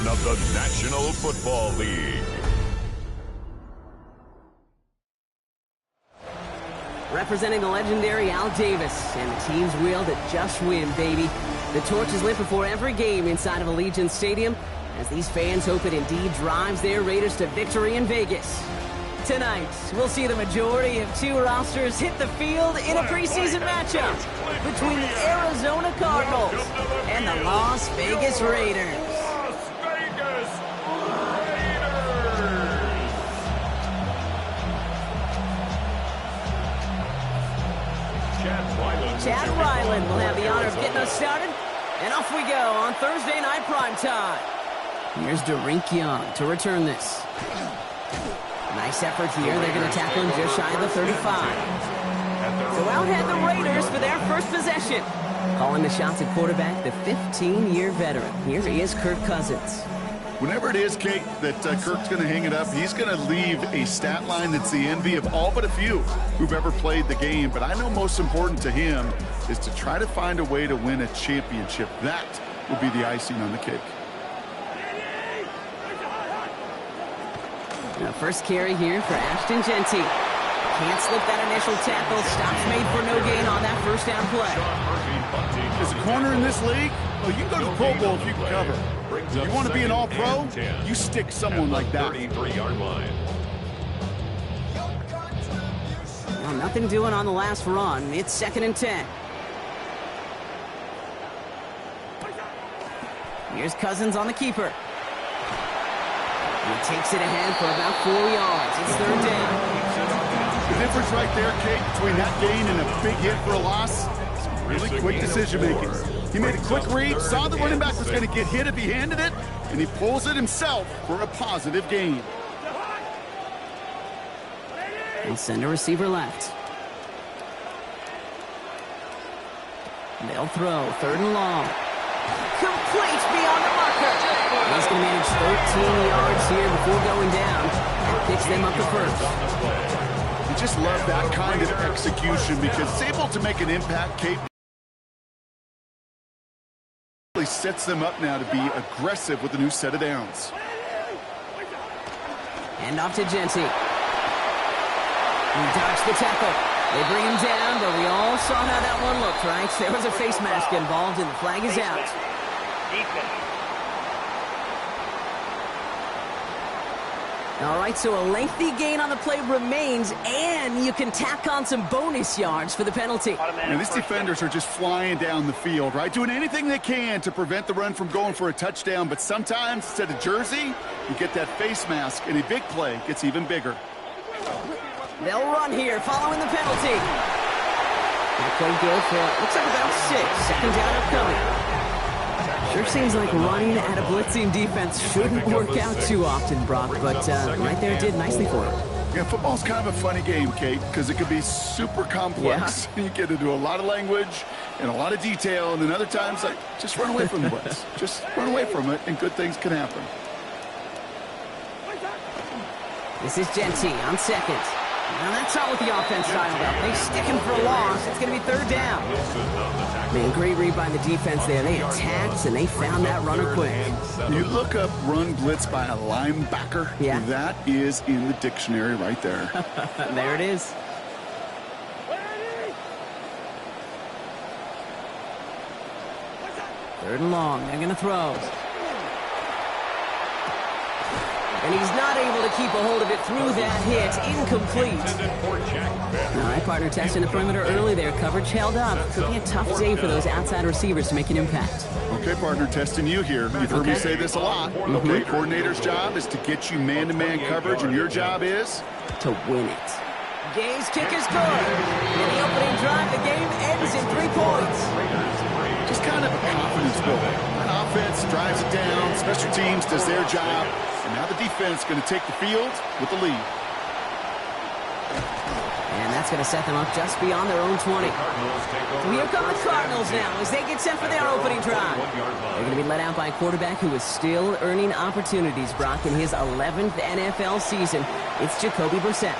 edition of the National Football League. Representing the legendary Al Davis, and the team's will to just win, baby. The torch is lit before every game inside of Allegiant Stadium, as these fans hope it indeed drives their Raiders to victory in Vegas. Tonight, we'll see the majority of two rosters hit the field in a preseason matchup between the Arizona Cardinals and the Las Vegas Raiders. Chad Ryland will have the honor of getting us started, and off we go on Thursday night primetime. Here's Derink Young to return this. Nice effort here. They're going to tackle him just shy of the 35. So out head the Raiders for their first possession. Calling the shots at quarterback, the 15-year veteran. Here he is, Kirk Cousins. Whenever it is, Kate, that Kirk's going to hang it up, he's going to leave a stat line that's the envy of all but a few who've ever played the game. But I know most important to him is to try to find a way to win a championship. That will be the icing on the cake. Now first carry here for Ashton Genty. Can't slip that initial tackle. Stops made for no gain on that first down play. As a corner in this league, well, you can go to the Pro Bowl if you can cover. If you want to be an all-pro, you stick someone like that. Well, nothing doing on the last run. It's 2nd and 10. Here's Cousins on the keeper. He takes it ahead for about 4 yards. It's 3rd down. The difference right there, Kate, between that gain and a big hit for a loss, is really quick decision-making. He made a quick read, saw the running back was going to get hit if he handed it, and he pulls it himself for a positive gain. They'll send a receiver left. They'll throw 3rd and long. Complete beyond the marker. He's going to manage 13 yards here before going down. And picks them up the first. You just love that kind of execution because it's able to make an impact, Kate. Really sets them up now to be aggressive with a new set of downs. Hand off to Genty. He dodged the tackle. They bring him down, but we all saw how that one looked, right? There was a face mask involved, and the flag is out. All right, so a lengthy gain on the play remains, and you can tack on some bonus yards for the penalty. And these defenders are just flying down the field, right? Doing anything they can to prevent the run from going for a touchdown, but sometimes instead of jersey, you get that face mask, and a big play gets even bigger. They'll run here following the penalty. That could go for, looks like about 6. 2nd down upcoming. Sure seems like running at a blitzing defense shouldn't work out too often, Brock, but right there it did nicely for him. Yeah, football's kind of a funny game, Kate, because it can be super complex. Yeah. You get into a lot of language and a lot of detail, and then other times, like, just run away from the blitz. Just run away from it, and good things can happen. This is Genty on 2nd. Now that's all with the offense dialed up. They stick him for a loss. It's going to be 3rd down. Man, great read by the defense there. They attacked, and they found that runner quick. You look up run blitz by a linebacker. Yeah. That is in the dictionary right there. There it is. Third and long. They're going to throw. And he's not able to keep a hold of it through that hit. Incomplete. All right, partner, testing the perimeter early there. Coverage held up. Could be a tough day for those outside receivers to make an impact. Okay, partner, testing you here. You've heard me say this a lot. Okay, coordinator's job is to get you man-to-man coverage, and your job is? To win it. Gay's kick is good. In the opening drive, the game ends in 3 points. Just kind of a confidence builder. An offense drives it down. Special teams does their job. And now the defense is going to take the field with the lead. And that's going to set them up just beyond their own 20. Here come the Cardinals now as they get set for their opening drive. They're going to be led out by a quarterback who is still earning opportunities, Brock, in his 11th NFL season. It's Jacoby Brissett.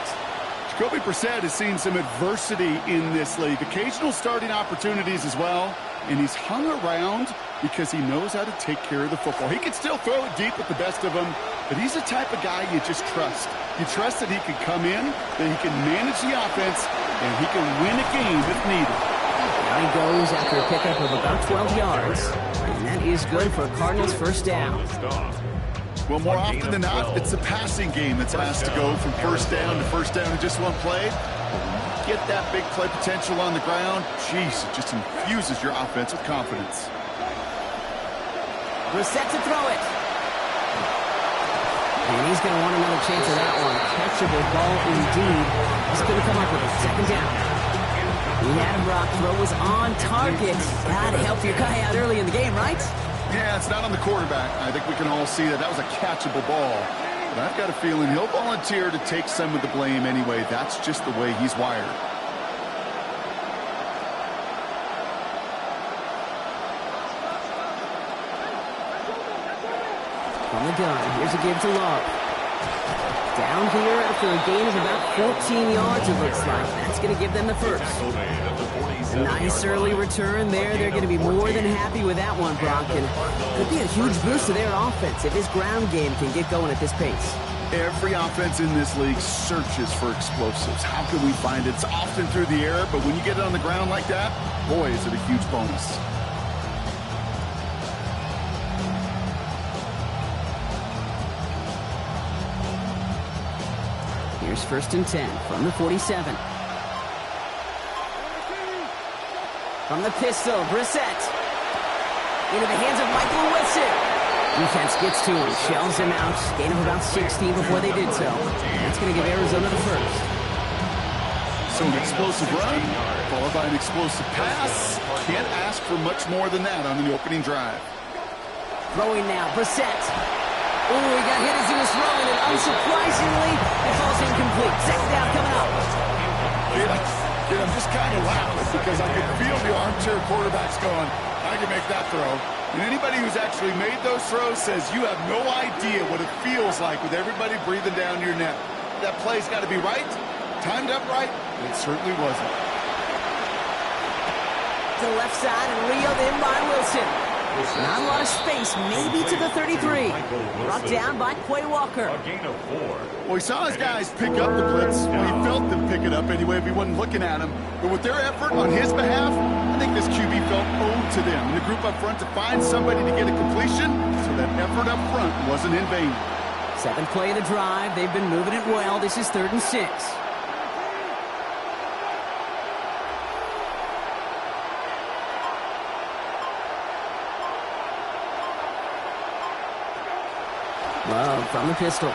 Jacoby Brissett has seen some adversity in this league. Occasional starting opportunities as well. And he's hung around because he knows how to take care of the football. He can still throw it deep with the best of them, but he's the type of guy you just trust. You trust that he can come in, that he can manage the offense, and he can win a game if needed. Now he goes after a pickup of about 12 yards, and that is good for a Cardinals first down. Well, more often than not, it's the passing game that's asked to go from first down in just one play. Get that big play potential on the ground. Jeez, it just infuses your offense with confidence. Brissett to throw it. And he's going to want another chance of that one. Catchable ball indeed. He's going to come up with a second down. He had a block. Throw was on target. Gotta help your guy out early in the game, right? Yeah, it's not on the quarterback. I think we can all see that was a catchable ball. But I've got a feeling he'll volunteer to take some of the blame anyway. That's just the way he's wired. From the gun, here's a give to Love. Down here after a gain of about 14 yards, it looks like. That's going to give them the first. A nice early return there. They're going to be more than happy with that one, Brock. And could be a huge boost to their offense if his ground game can get going at this pace. Every offense in this league searches for explosives. How can we find it? It's often through the air, but when you get it on the ground like that, boy, is it a huge bonus. Here's 1st and 10 from the 47. From the pistol, Brissett. Into the hands of Michael Wilson. Defense gets to him, shells him out. Gain of about 16 before they did so. That's going to give Arizona the first. So an explosive run, followed by an explosive pass. Can't ask for much more than that on the opening drive. Throwing now, Brissett. Oh, he got hit as he was throwing, and unsurprisingly, it falls incomplete. Second down coming up. Yeah, I'm just kind of laughing because I can feel the armchair quarterbacks going, I can make that throw. And anybody who's actually made those throws says you have no idea what it feels like with everybody breathing down your neck. That play's got to be right, timed up right, and it certainly wasn't. To the left side and reeled in by Wilson. Not a lot of space, maybe to the 33. Brought down by Quay Walker. Well, he saw his guys pick up the blitz. Well, he felt them pick it up anyway if he wasn't looking at him. But with their effort on his behalf, I think this QB felt owed to them. And the group up front to find somebody to get a completion, so that effort up front wasn't in vain. 7th play of the drive. They've been moving it well. This is 3rd and 6. Love from the pistol.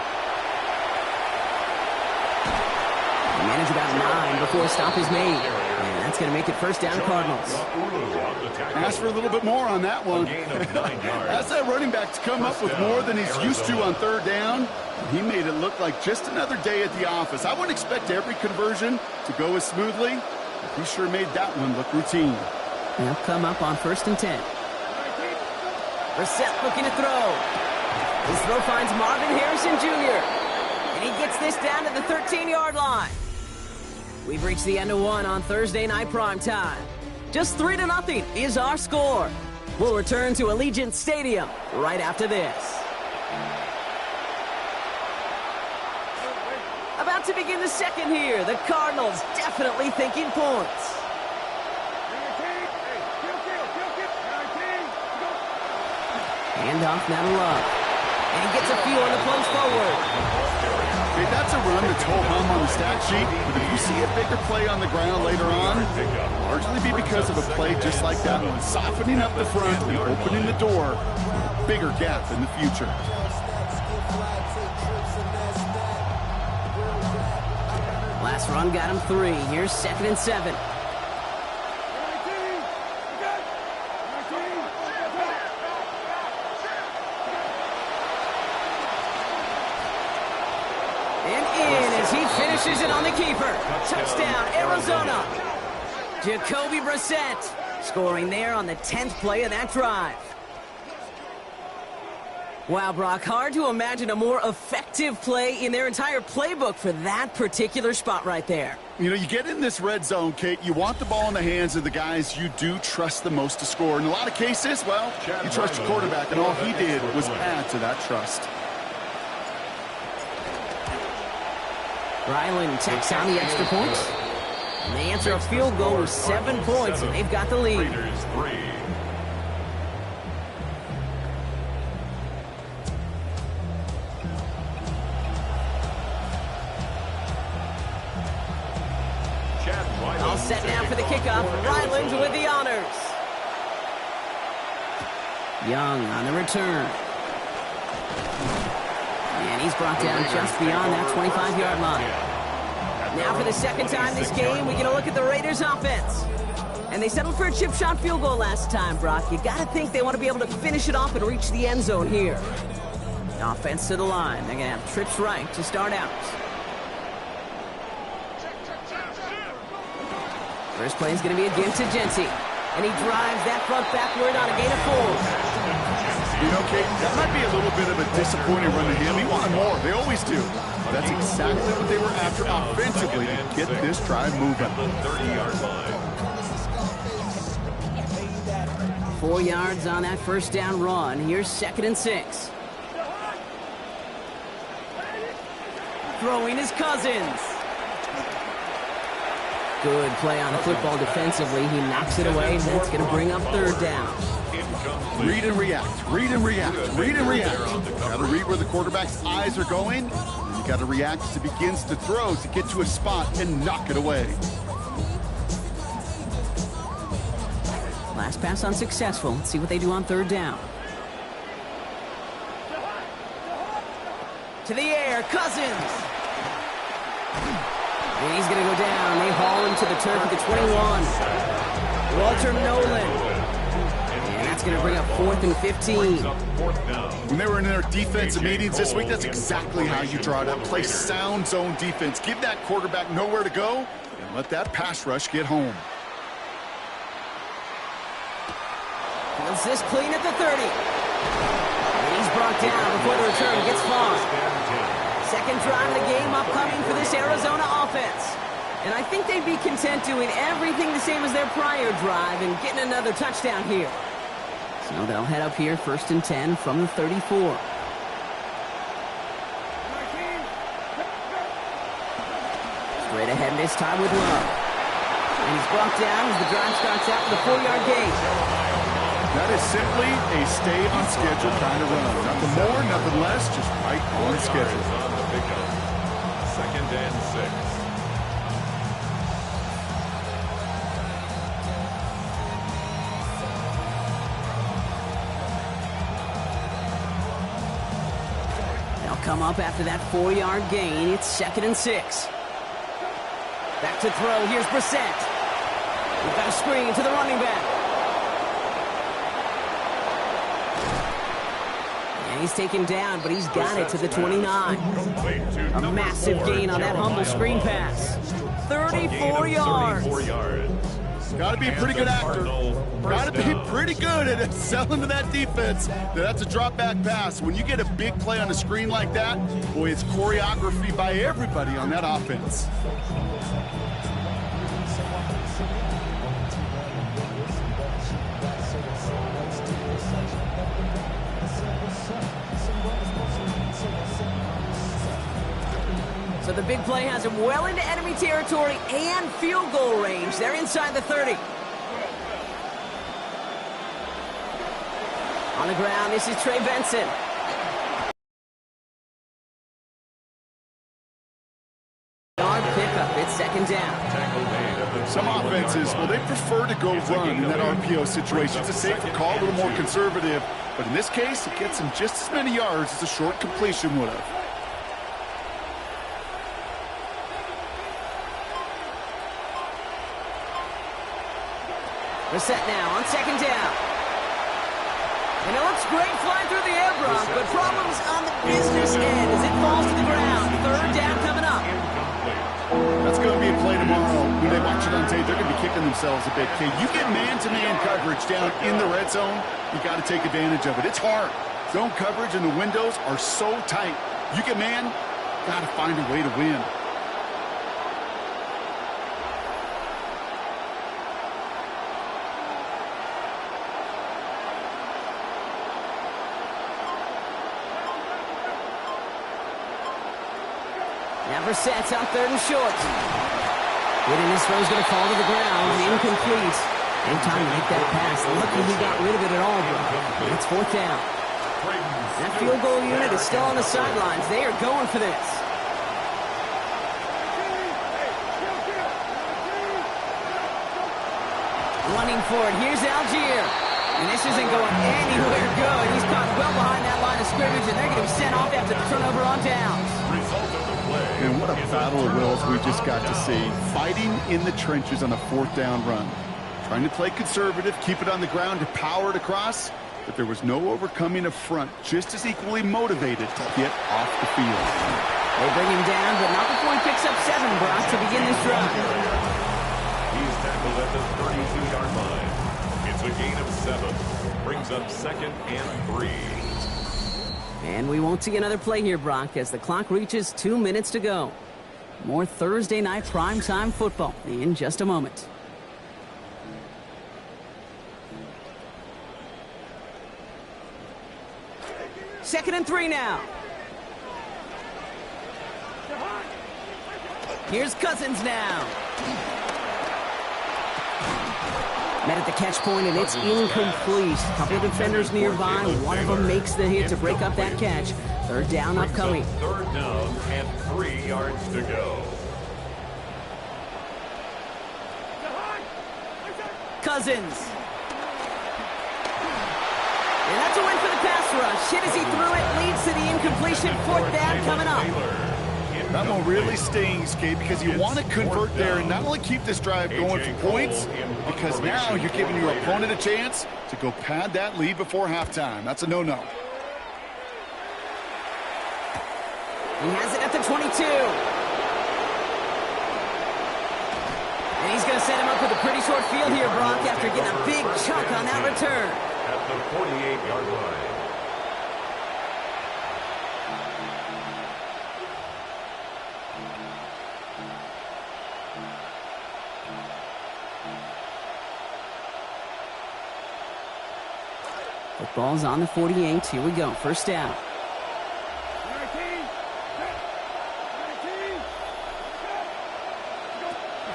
They manage about 9 before a stop is made. And that's going to make it first down Cardinals. Ask for a little bit more on that one. Ask that running back to come up with more than he's used to on 3rd down. He made it look like just another day at the office. I wouldn't expect every conversion to go as smoothly. He sure made that one look routine. They'll come up on 1st and 10. Brissett looking to throw. His throw finds Marvin Harrison Jr. And he gets this down to the 13-yard line. We've reached the end of one on Thursday night primetime. Just 3-0 is our score. We'll return to Allegiant Stadium right after this. About to begin the second here. The Cardinals definitely thinking points. Handoff now to Love. And he gets a few on the plunge forward. Okay, that's a run that's whole hum on the stat sheet, but if you see a bigger play on the ground later on, it'll largely be because of a play just like that one, softening up the front and opening the door for a bigger gap in the future. Last run got him 3. Here's 2nd and 7. Finishes it on the keeper. Touchdown, Arizona. Jacoby Brissett scoring there on the 10th play of that drive. Wow, Brock, hard to imagine a more effective play in their entire playbook for that particular spot right there. You know, you get in this red zone, Kate, you want the ball in the hands of the guys you do trust the most to score. In a lot of cases, well, you trust your quarterback, and all he did was add to that trust. Ryland takes on the extra point. And they answer a field goal with 7 points, and they've got the lead. Raiders 3. All set now for the kickoff. Ryland with the honors. Young on the return. And he's brought down just beyond that 25-yard line. Now for the second time this game, we get a look at the Raiders' offense. And they settled for a chip shot field goal last time, Brock. You got to think they want to be able to finish it off and reach the end zone here. Offense to the line. They're going to have trips right to start out. First play is going to be against Genty. And he drives that front backward on a gain of 4. You know, Kate, that might be a little bit of a disappointing run to him. He wanted more. They always do. That's exactly what they were after offensively to get this drive moving. 30-yard line. 4 yards on that first down run. Here's 2nd and 6. Throwing his Cousins. Good play on the football defensively. He knocks it away, and that's going to bring up 3rd down. Read and react, read and react, read and react. Got to read where the quarterback's eyes are going. And you got to react as he begins to throw to get to a spot and knock it away. Last pass unsuccessful. Let's see what they do on 3rd down. To the air, Cousins. And he's going to go down. They haul him to the turf at the 21. Walter Nolan. And that's going to bring up 4th and 15. When they were in their defensive meetings this week, that's exactly how you draw it up. Play sound zone defense. Give that quarterback nowhere to go and let that pass rush get home. Fields this clean at the 30. And he's brought down before the return gets far. Second drive of the game upcoming for this Arizona offense. And I think they'd be content doing everything the same as their prior drive and getting another touchdown here. So they'll head up here 1st and 10 from the 34. Straight ahead this time with Love. And he's brought down as the drive starts out with a 4-yard gain. That is simply a stay on schedule kind of run. Nothing more, nothing less, just right on schedule. 2nd and 6. They'll come up after that 4-yard gain. It's 2nd and 6. Back to throw. Here's Brissett. We've got a screen to the running back. He's taken down, but he's got it to the 29. A massive gain on that humble screen pass. 34 yards. Got to be a pretty good actor. Got to be pretty good at selling to that defense. That's a drop back pass. When you get a big play on a screen like that, boy, it's choreography by everybody on that offense. So the big play has him well into enemy territory and field goal range. They're inside the 30. On the ground, this is Trey Benson. Yard pickup, it's 2nd down. Some offenses, well, they prefer to go run in that RPO situation. It's a safer call, a little more conservative. But in this case, it gets him just as many yards as a short completion would have. They're set now on 2nd down. And it looks great flying through the air, Brock, but problems on the business end as it falls to the ground. 3rd down coming up. That's going to be a play tomorrow. When they watch it on tape, they're going to be kicking themselves a bit, Kate. You get man-to-man coverage down in the red zone, you got to take advantage of it. It's hard. Zone coverage and the windows are so tight. You get man, got to find a way to win. Now Brissett's on 3rd and short. Hitting this throw's going to fall to the ground. Incomplete. No time to make that pass. Lucky he got rid of it at all, but it's 4th down. That field goal unit is still on the sidelines. They are going for this. Running for it. Here's Algier. And this isn't going anywhere good. He's caught well behind that line of scrimmage, and they're going to be sent off after the turnover on downs. And what a battle of wills we just got to see. Fighting in the trenches on a 4th down run. Trying to play conservative, keep it on the ground to power it across. But there was no overcoming a front just as equally motivated to get off the field. They bring him down, but not before he picks up 7, Brock, to begin this drive. He's tackled at the 32-yard line. It's a gain of 7. Brings up 2nd and 3. And we won't see another play here, Brock, as the clock reaches 2 minutes to go. More Thursday night primetime football in just a moment. Second and 3 now. Here's Cousins now. Met at the catch point, and it's incomplete. A couple of defenders nearby. One of them makes the hit to break up that catch. 3rd down upcoming. 3rd down and 3 yards to go. Cousins. And that's a win for the pass rush. Hit as he threw it, leads to the incompletion. 4th down coming up. That one really stings, Kate, because you want to convert there and not only keep this drive going for points, because now you're giving your opponent a chance to go pad that lead before halftime. That's a no-no. He has it at the 22. And he's going to set him up with a pretty short field here, Brock, after getting a big chunk on that return. At the 48-yard line. Football's on the 48. Here we go. 1st down.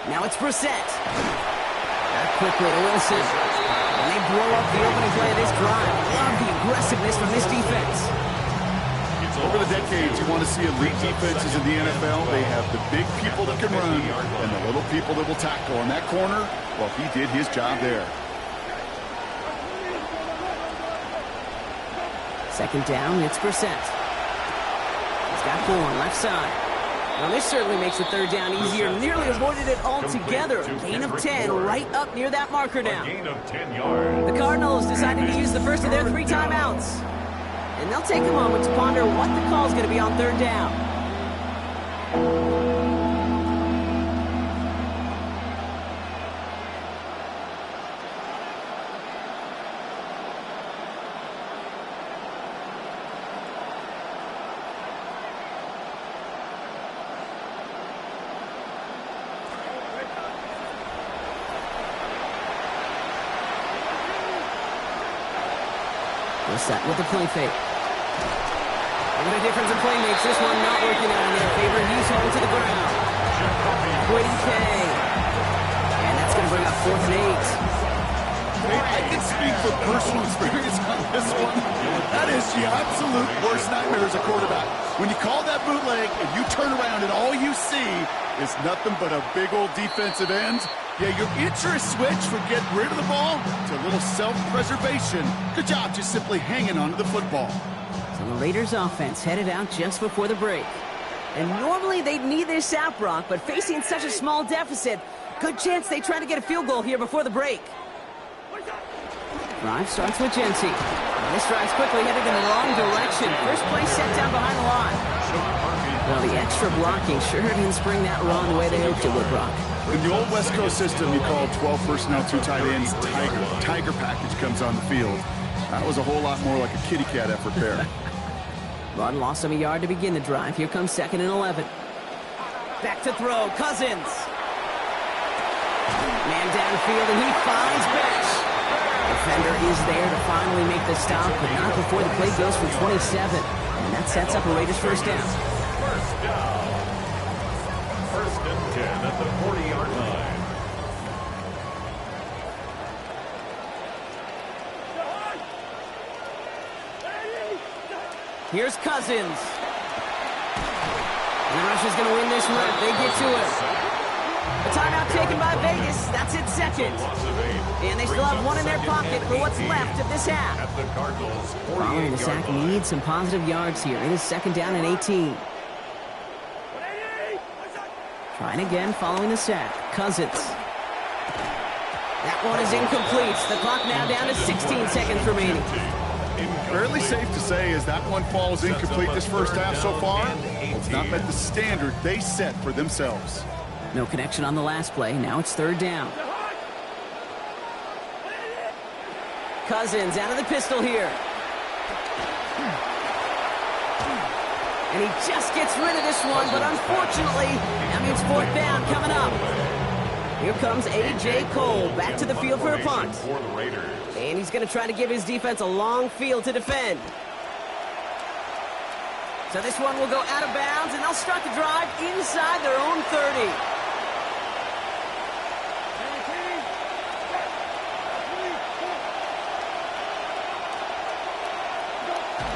Now it's Brissett. Back quickly to Wilson. And they blow up the opening play of this drive. Love the aggressiveness from this defense. Over the decades, you want to see elite defenses in the NFL. They have the big people that can run and the little people that will tackle. In that corner, well, he did his job there. 2nd down, it's Brissett. He's got 4 on left side. Now this certainly makes the 3rd down easier. Nearly avoided it altogether. Gain of 10 right up near that marker now. Gain of 10 yards. The Cardinals decided to use the first of their 3 timeouts. And they'll take a moment to ponder what the call is going to be on 3rd down. Set with the play fake. And what a difference in play makes. This one not working out in their favor. He's home to the ground. Quiddy K. And that's going to bring up 4th and 8. I can speak from personal experience on this one. That is the absolute worst nightmare as a quarterback. When you call that bootleg and you turn around and all you see is nothing but a big old defensive end, yeah, your interest switch from getting rid of the ball to a little self-preservation. Good job just simply hanging on to the football. So the Raiders offense headed out just before the break. And normally they'd need this out, Brock, but facing such a small deficit, good chance they try to get a field goal here before the break. Drive starts with Jency. This drive's quickly headed in the wrong direction. First play set down behind the line. Well, the extra blocking sure didn't spring that wrong the way they hoped it would, Brock. In the old West Coast system, you call 12 personnel, 2 tight ends, Tiger. Tiger package comes on the field. That was a whole lot more like a kitty cat effort there. Run lost him a yard to begin the drive. Here comes 2nd and 11. Back to throw. Cousins. Man downfield, and he finds Besh. Defender is there to finally make the stop, but not before the play goes for 27. And that sets up a Raiders first down. First down. 1st and 10 at the 40-yard line. Here's Cousins. And the Rush is going to win this rep. They get to it. A timeout taken by Vegas. That's its 2nd. And they still have 1 in their pocket for what's left of this half. At the Cardinals' Following the sack, needs some positive yards here. It is 2nd down and 18. Trying again following the sack. Cousins. That one is incomplete. The clock now down to 16 seconds remaining. Fairly safe to say as that one falls incomplete this first half so far, it's not met the standard they set for themselves. No connection on the last play. Now it's 3rd down. Cousins out of the pistol here. And he just gets rid of this one, but unfortunately, that means 4th down coming up. Here comes A.J. Cole back to the field for a punt. And he's going to try to give his defense a long field to defend. So this one will go out of bounds, and they'll start the drive inside their own 30.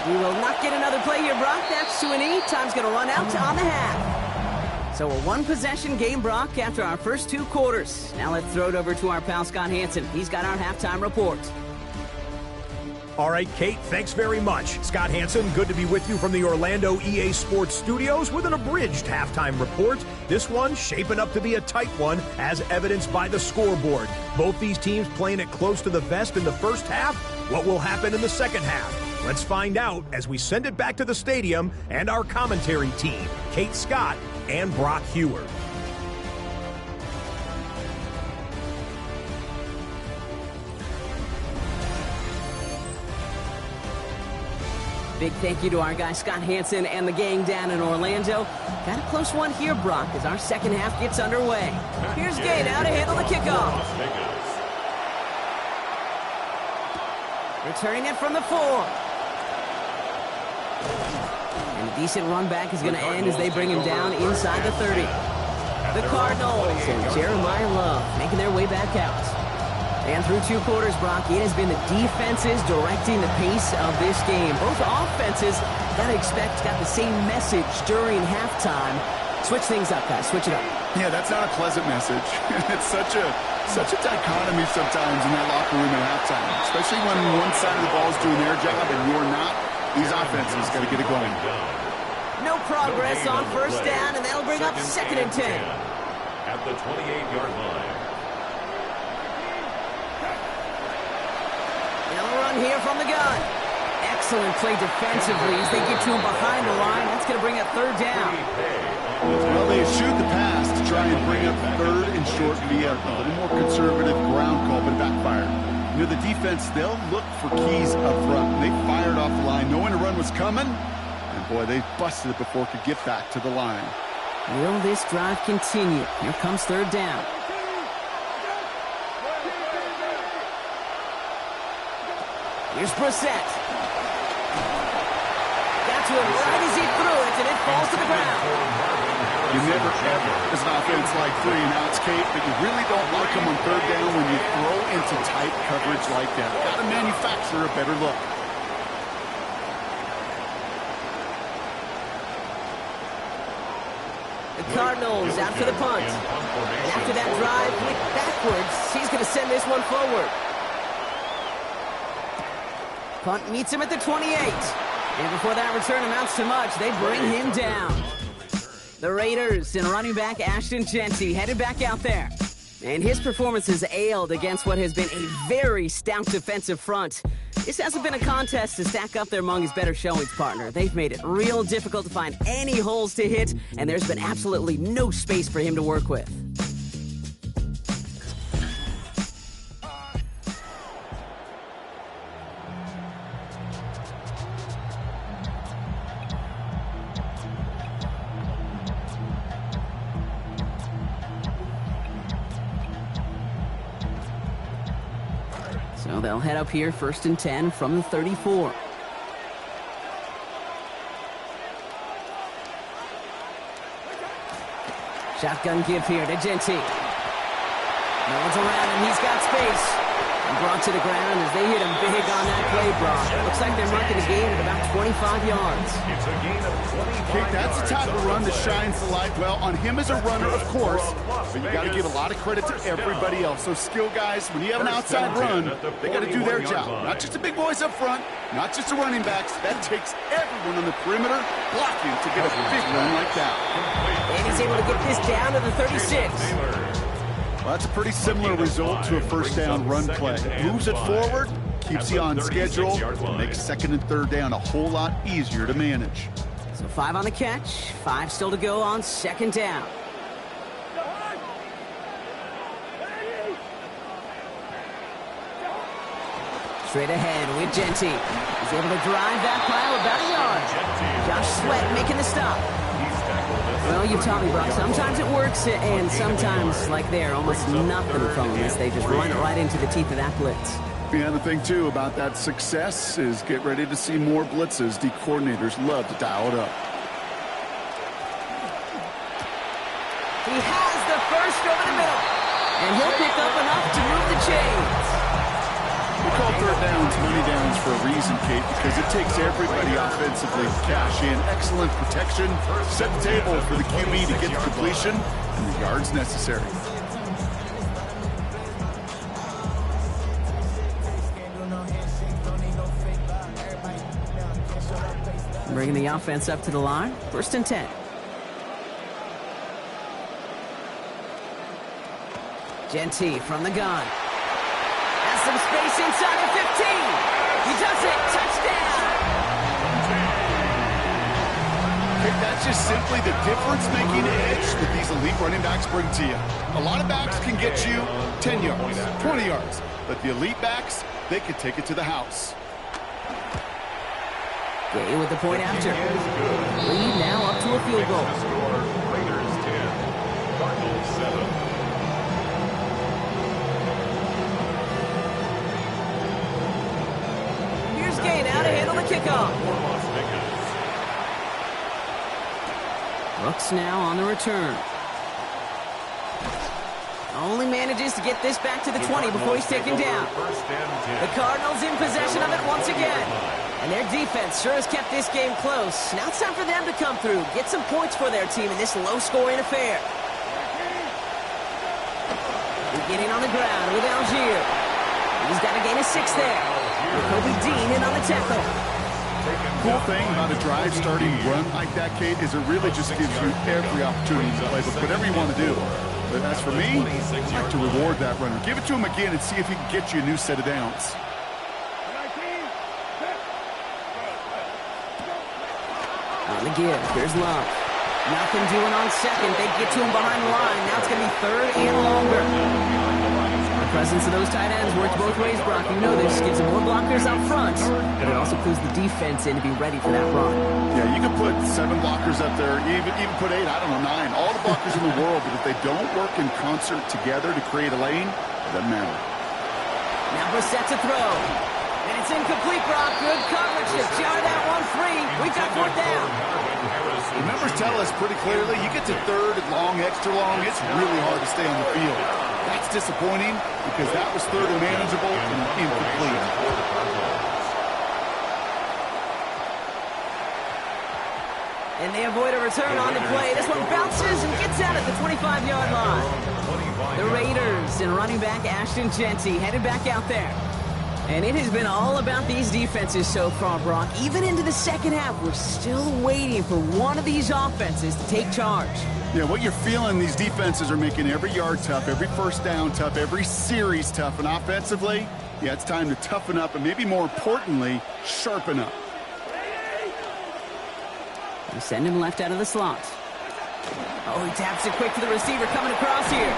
We will not get another play here, Brock. That's to an E. Time's going to run out on the half. So a one-possession game, Brock, after our first 2 quarters. Now let's throw it over to our pal Scott Hansen. He's got our halftime report. All right, Kate, thanks very much. Scott Hansen, good to be with you from the Orlando EA Sports Studios with an abridged halftime report. This one shaping up to be a tight one, as evidenced by the scoreboard. Both these teams playing it close to the vest in the first half. What will happen in the second half? Let's find out as we send it back to the stadium and our commentary team, Kate Scott and Brock Hewer. Big thank you to our guy Scott Hansen and the gang down in Orlando. Got a close one here, Brock, as our second half gets underway. Here's Gay now to handle the kickoff. Returning it from the 4. And a decent run back is going to end as they bring him down inside the 30. The Cardinals and Jeremiah Love making their way back out. And through 2 quarters, Brock, it has been the defenses directing the pace of this game. Both offenses, gotta expect, got the same message during halftime. Switch things up, guys. Switch it up. Yeah, that's not a pleasant message. It's such a dichotomy sometimes in that locker room at halftime, especially when one side of the ball is doing their job and you're not. These offenses got to get it going. No progress on first down, and that'll bring up 2nd and 10. At the 28-yard line. They'll run here from the gun. Excellent play defensively as they get to him behind the line. That's going to bring up 3rd down. Well, they eschewed the pass to try and bring up 3rd and short via a little more conservative ground call, but it backfired. You know, the defense, they'll look for keys up front. They fired off the line knowing a run was coming. And, boy, they busted it before it could get back to the line. Will this drive continue? Here comes 3rd down. Here's Brissett. Got to him right as he threw it, and it falls to the ground. You never, ever, as an offense like 3 and outs, Kate, but you really don't like them on 3rd down when you throw into tight coverage like that. Got to manufacture a better look. The Cardinals out for the punt. And after that drive went backwards, he's going to send this one forward. Punt meets him at the 28. And before that return amounts to much, they bring him down. The Raiders and running back Ashton Jeanty headed back out there. And his performance has ailed against what has been a very stout defensive front. This hasn't been a contest to stack up there among his better showings, partner. They've made it real difficult to find any holes to hit, and there's been absolutely no space for him to work with. So they'll head up here 1st and 10 from the 34. Shotgun give here to Genty. No one's around him. He's got space. And brought to the ground as they hit him big on that play, Brock. Looks like they're marking a gain at about 25 yards. It's a gain of 25 Okay, that's the type of run that shines the light well on him as a runner, of course, but you got to give a lot of credit to everybody else. Those skill guys, when you have an outside run, they got to do their job. Not just the big boys up front, not just the running backs. That takes everyone on the perimeter blocking to get a big run like that. And he's able to get this down to the 36. Well, that's a pretty similar result to a first down run play. Moves it forward, keeps you on schedule, makes 2nd and 3rd down a whole lot easier to manage. So 5 on the catch, 5 still to go on 2nd down. Straight ahead with Genty. He's able to drive that pile about a yard. Josh Sweat making the stop. Well, you taught me, Brock. Sometimes it works, and sometimes, like there, almost nothing from them as they just run it right into the teeth of that blitz. Yeah, the thing, too, about that success is get ready to see more blitzes. The coordinators love to dial it up. He has the first over the middle, and he'll pick up enough to move the chains. We call 3rd downs money downs for a reason, Kate, because it takes everybody offensively to cash in. Excellent protection, set the table for the QB to get the completion and the yards necessary. Bringing the offense up to the line, 1st and 10. Genty from the gun. Has some space inside the 15. He does it. Touchdown. Okay, that's just simply the difference-making edge that these elite running backs bring to you. A lot of backs can get you 10 yards, 20 yards, but the elite backs, they can take it to the house. Gay with the point after. Lead now up to a field goal. Raiders 10, Cardinals 7. Gay now to handle the kickoff. Brooks now on the return. Only manages to get this back to the 20 before he's taken down. The Cardinals in possession of it once again. And their defense sure has kept this game close. Now it's time for them to come through, get some points for their team in this low-scoring affair. Beginning on the ground with Algier. He's got a gain of 6 there. Kobe Dean in on the tackle. Cool thing about a drive starting run like that, Kate, is it really just gives you every opportunity to play with whatever you want to do. But as for me, I like to reward that runner. Give it to him again and see if he can get you a new set of downs. On the give, here's Love. Nothing doing on 2nd. They get to him behind the line. Now it's going to be 3rd and longer. The presence of those tight ends works both ways, Brock. You know this. Gives them more blockers up front, but it also clues the defense in to be ready for that run. Yeah, you can put 7 blockers up there, even put 8, I don't know, 9. All the blockers in the world, but if they don't work in concert together to create a lane, it doesn't matter. Now Brissett to throw. And it's incomplete, Brock. Good coverage to jar that one free. We've got 4th down. The numbers tell us pretty clearly, you get to 3rd and long, extra long, it's really hard to stay on the field. That's disappointing because that was 3rd and manageable and incomplete. And they avoid a return on the play. This one bounces and gets out at the 25-yard line. The Raiders and running back Ashton Genty headed back out there. And it has been all about these defenses so far, Brock. Even into the 2nd half, we're still waiting for one of these offenses to take charge. Yeah, what you're feeling, these defenses are making every yard tough, every first down tough, every series tough. And offensively, yeah, it's time to toughen up and maybe more importantly, sharpen up. They send him left out of the slot. Oh, he taps it quick to the receiver coming across here.